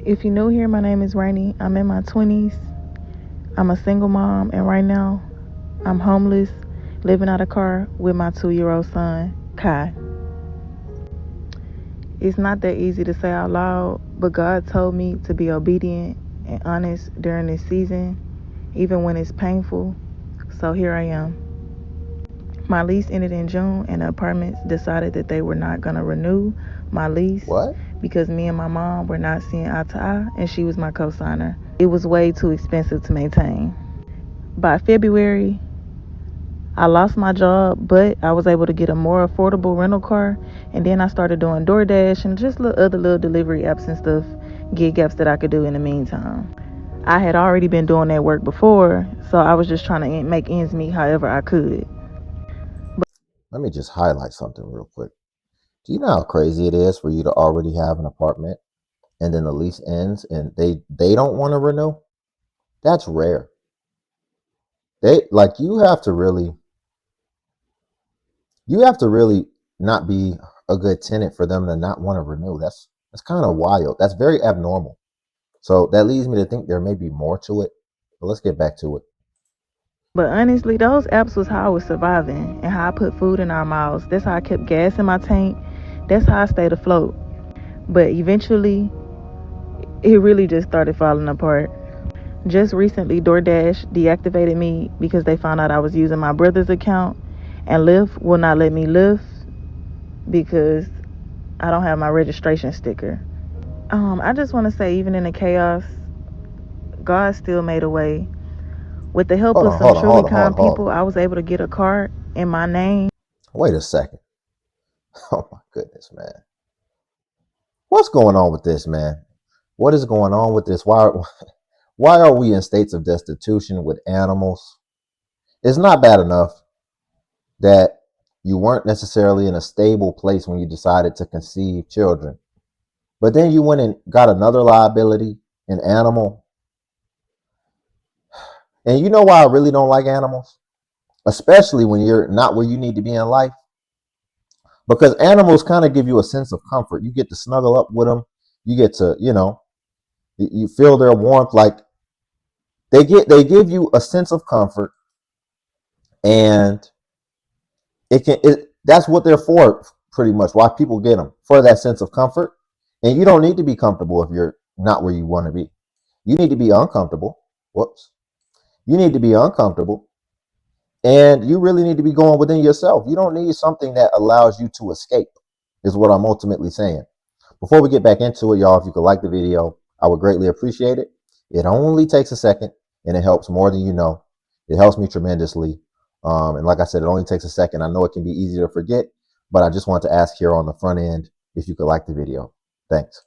If you're new here, my name is Rainey. I'm in my 20s. I'm a single mom, and right now I'm homeless, living out of a car with my 2-year-old son, Kai. It's not that easy to say out loud, but God told me to be obedient and honest during this season, even when it's painful. So here I am. My lease ended in June, and the apartments decided that they were not going to renew my lease. What? Because me and my mom were not seeing eye to eye, and she was my co-signer. It was way too expensive to maintain. By February, I lost my job, but I was able to get a more affordable rental car, and then I started doing DoorDash and just other little delivery apps and stuff, gig apps that I could do in the meantime. I had already been doing that work before, so I was just trying to make ends meet however I could. Let me just highlight something real quick. Do you know how crazy it is for you to already have an apartment and then the lease ends and they don't want to renew? That's rare. You have to really not be a good tenant for them to not want to renew. That's kind of wild. That's very abnormal. So that leads me to think there may be more to it. But let's get back to it. But honestly, those apps was how I was surviving and how I put food in our mouths. That's how I kept gas in my tank. That's how I stayed afloat. But eventually, it really just started falling apart. Just recently, DoorDash deactivated me because they found out I was using my brother's account, and Lyft will not let me Lyft because I don't have my registration sticker. I just want to say, even in the chaos, God still made a way. With the help Hold of on, some hold on, truly hold on, hold on, kind hold on. people, I was able to get a car in my name. Wait a second. Oh my goodness, man. What's going on with this, man? What is going on with this? Why are we in states of destitution with animals? It's not bad enough that you weren't necessarily in a stable place when you decided to conceive children. But then you went and got another liability, an animal. And you know why I really don't like animals? Especially when you're not where you need to be in life. Because animals kind of give you a sense of comfort. You get to snuggle up with them. You get to, you feel their warmth. Like they give you a sense of comfort, and that's what they're for, pretty much. Why people get them, for that sense of comfort. And you don't need to be comfortable if you're not where you want to be. You need to be uncomfortable. Whoops. You need to be uncomfortable, and you really need to be going within yourself. You don't need something that allows you to escape, is what I'm ultimately saying. Before we get back into it, y'all, if you could like the video, I would greatly appreciate it. It only takes a second, and it helps more than you know. It helps me tremendously. And like I said, it only takes a second. I know it can be easy to forget, but I just want to ask here on the front end if you could like the video. Thanks.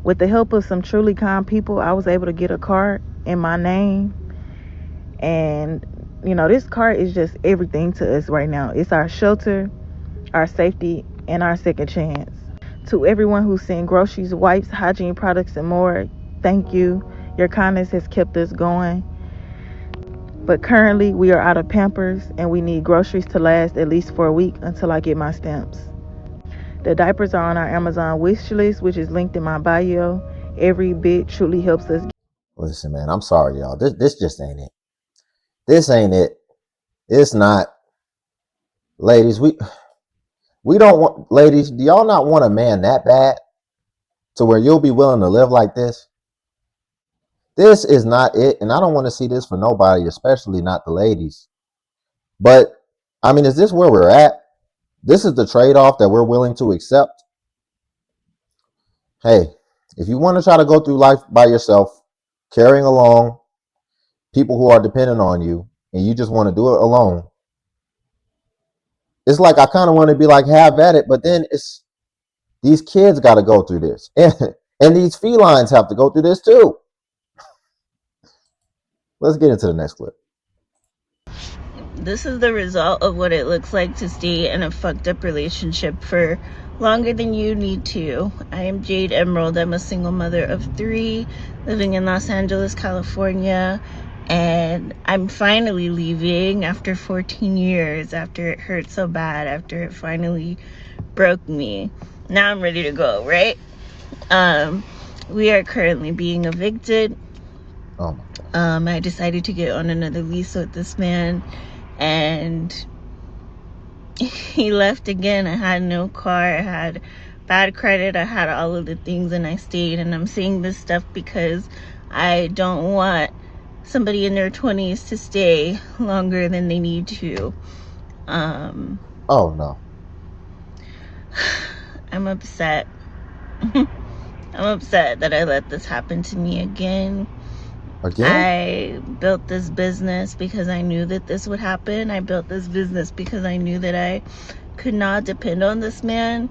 With the help of some truly kind people, I was able to get a car in my name. And, this car is just everything to us right now. It's our shelter, our safety, and our second chance. To everyone who sent groceries, wipes, hygiene products, and more, thank you. Your kindness has kept us going. But currently, we are out of Pampers, and we need groceries to last at least for a week until I get my stamps. The diapers are on our Amazon wish list, which is linked in my bio. Every bit truly helps us. Listen, man, I'm sorry, y'all. This just ain't it. This ain't it. It's not. Ladies, we don't want, ladies, do y'all not want a man that bad to where you'll be willing to live like this? This is not it. And I don't want to see this for nobody, especially not the ladies. But I mean, is this where we're at? This is the trade-off that we're willing to accept. Hey, if you want to try to go through life by yourself, carrying along people who are dependent on you, and you just want to do it alone, it's like I kind of want to be like, have at it, but then it's these kids got to go through this, and these felines have to go through this too. Let's get into the next clip. This is the result of what it looks like to stay in a fucked up relationship for longer than you need to. I am Jade Emerald. I'm a single mother of 3 living in Los Angeles, California, and I'm finally leaving after 14 years, after it hurt so bad, after it finally broke me. Now I'm ready to go, right? We are currently being evicted. Oh my God. I decided to get on another lease with this man, and he left again. I had no car, I had bad credit, I had all of the things, and I stayed. And I'm saying this stuff because I don't want somebody in their 20s to stay longer than they need to. Oh no. I'm upset. I'm upset that I let this happen to me again. I built this business because I knew that this would happen. I built this business because I knew that I could not depend on this man.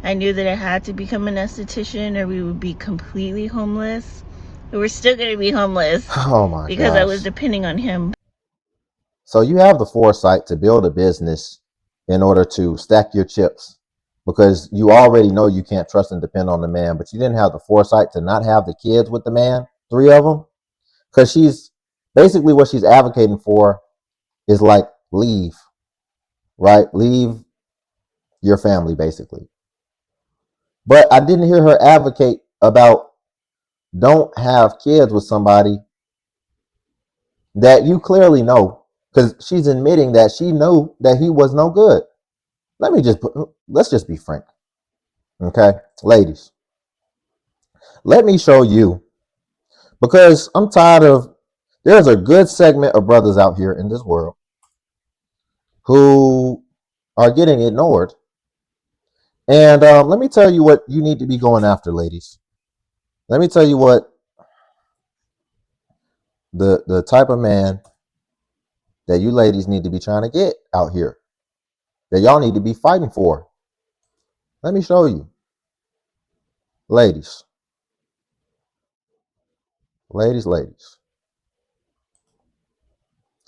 I knew that I had to become an esthetician or we would be completely homeless. But we're still going to be homeless. Oh my because gosh. I was depending on him. So you have the foresight to build a business in order to stack your chips because you already know you can't trust and depend on the man, but you didn't have the foresight to not have the kids with the man, 3 of them, because she's basically what she's advocating for is like leave, right? Leave your family, basically. But I didn't hear her advocate about don't have kids with somebody that you clearly know, because she's admitting that she knew that he was no good. Let's just be frank. Okay, ladies, let me show you, because I'm tired of, there's a good segment of brothers out here in this world who are getting ignored. And let me tell you what you need to be going after, ladies. Let me tell you what the type of man that you ladies need to be trying to get out here, that y'all need to be fighting for. Let me show you. Ladies. Ladies.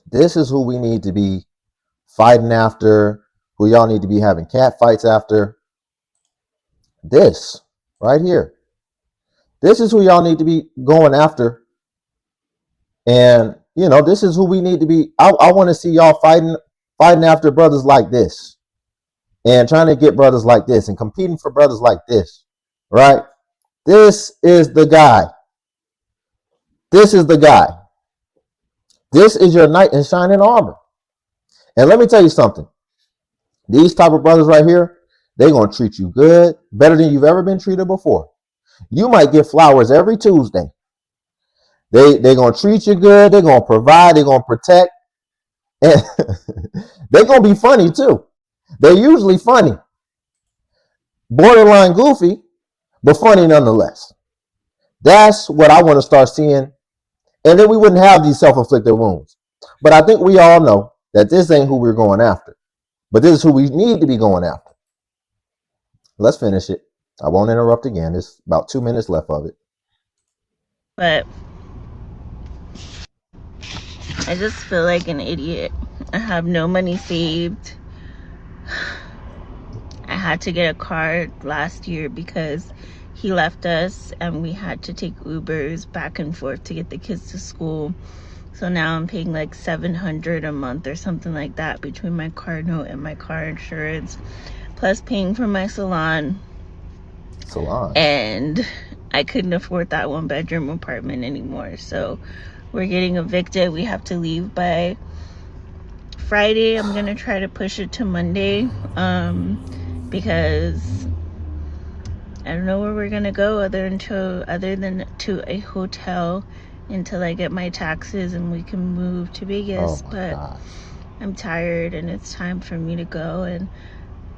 This is who we need to be fighting after, who y'all need to be having cat fights after. This right here. This is who y'all need to be going after. And, you know, this is who we need to be. I want to see y'all fighting after brothers like this and trying to get brothers like this and competing for brothers like this, right? This is the guy. This is the guy. This is your knight in shining armor. And let me tell you something. These type of brothers right here, they're going to treat you good, better than you've ever been treated before. You might get flowers every Tuesday. They're going to treat you good. They're going to provide. They're going to protect. And they're going to be funny too. They're usually funny. Borderline goofy, but funny nonetheless. That's what I want to start seeing. And then we wouldn't have these self-inflicted wounds. But I think we all know that this ain't who we're going after. But this is who we need to be going after. Let's finish it. I won't interrupt again. There's about 2 minutes left of it. But I just feel like an idiot. I have no money saved. I had to get a car last year because he left us and we had to take Ubers back and forth to get the kids to school. So now I'm paying like $700 a month or something like that between my car note and my car insurance, plus paying for my salon. And I couldn't afford that 1-bedroom apartment anymore. So we're getting evicted. We have to leave by Friday. I'm gonna try to push it to Monday, because I don't know where we're gonna go other than to a hotel until I get my taxes and we can move to Vegas. But I'm tired and it's time for me to go. And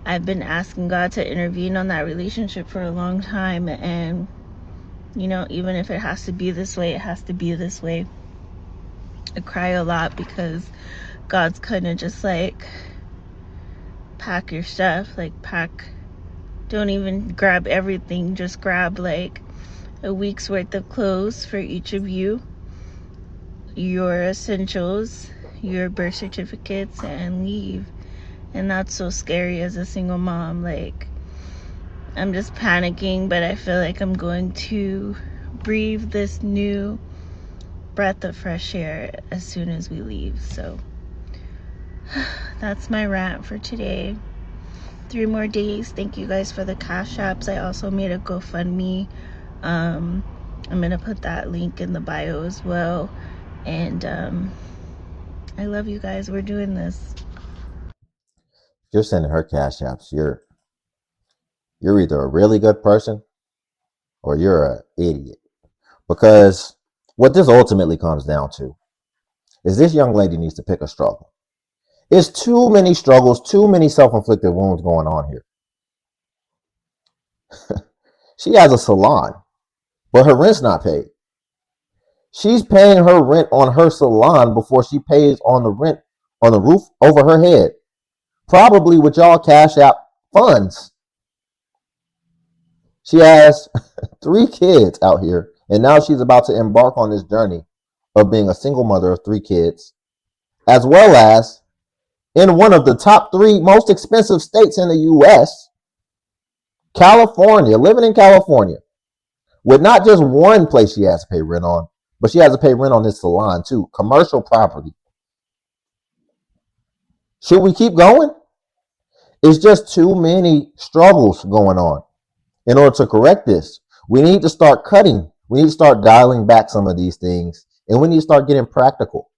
I've been asking God to intervene on that relationship for a long time. And, you know, even if it has to be this way, it has to be this way. I cry a lot because God's kind of just like, pack your stuff, like don't even grab everything, just grab like a week's worth of clothes for each of you, your essentials, your birth certificates, and leave. And that's so scary as a single mom. Like, I'm just panicking, but I feel like I'm going to breathe this new breath of fresh air as soon as we leave. So that's my rant for today. 3 more days. Thank you guys for the cash apps. I also made a GoFundMe I'm gonna put that link in the bio as well. And I love you guys. We're doing this. If you're sending her cash apps, you're either a really good person or you're an idiot. Because what this ultimately comes down to is this young lady needs to pick a struggle. There's too many struggles, too many self-inflicted wounds going on here. She has a salon, but her rent's not paid. She's paying her rent on her salon before she pays on the rent on the roof over her head, probably with y'all cash app funds. She has 3 kids out here, and now she's about to embark on this journey of being a single mother of 3 kids, as well as in one of the top 3 most expensive states in the U.S., California, living in California, with not just one place she has to pay rent on, but she has to pay rent on this salon too, commercial property. Should we keep going? It's just too many struggles going on. In order to correct this, we need to start cutting. We need to start dialing back some of these things, and we need to start getting practical,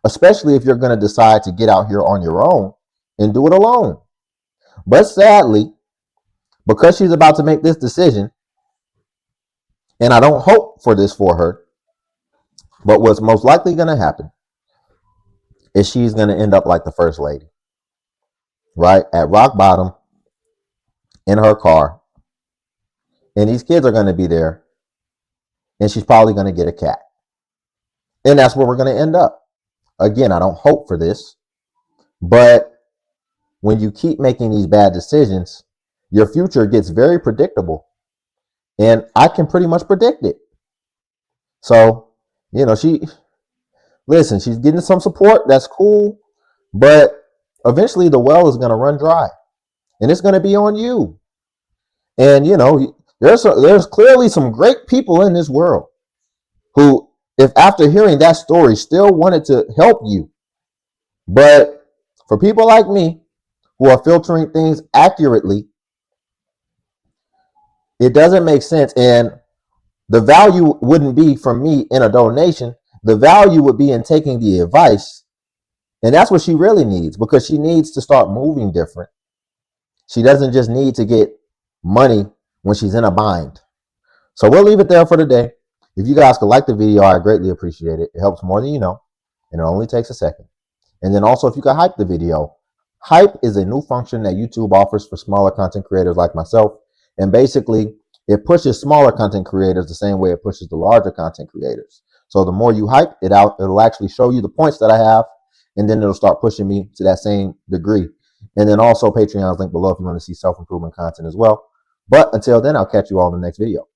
especially if you're going to decide to get out here on your own and do it alone. But sadly, because she's about to make this decision, and I don't hope for this for her, but what's most likely going to happen is she's going to end up like the first lady, right? At rock bottom in her car. And these kids are going to be there. And she's probably going to get a cat. And that's where we're going to end up. Again, I don't hope for this. But when you keep making these bad decisions, your future gets very predictable. And I can pretty much predict it. So, she's getting some support. That's cool. But eventually the well is going to run dry. And it's going to be on you. And, there's clearly some great people in this world who, if after hearing that story, still wanted to help you. But for people like me who are filtering things accurately, it doesn't make sense. And the value wouldn't be from me in a donation. The value would be in taking the advice. And that's what she really needs, because she needs to start moving different. She doesn't just need to get money when she's in a bind. So we'll leave it there for today. If you guys could like the video, I greatly appreciate it. It helps more than you know, and it only takes a second. And then also, if you could hype the video. Hype is a new function that YouTube offers for smaller content creators like myself. And basically, it pushes smaller content creators the same way it pushes the larger content creators. So the more you hype it out, it'll actually show you the points that I have, and then it'll start pushing me to that same degree. And then also Patreon's link below if you want to see self-improvement content as well. But until then, I'll catch you all in the next video.